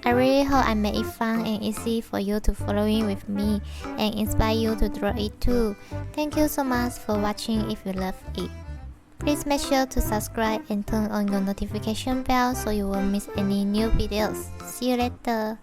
I really hope I made it fun and easy for you to following with me and inspire you to draw it too. Thank you so much for watching if you love it. Please make sure to subscribe and turn on your notification bell so you won't miss any new videos. See you later.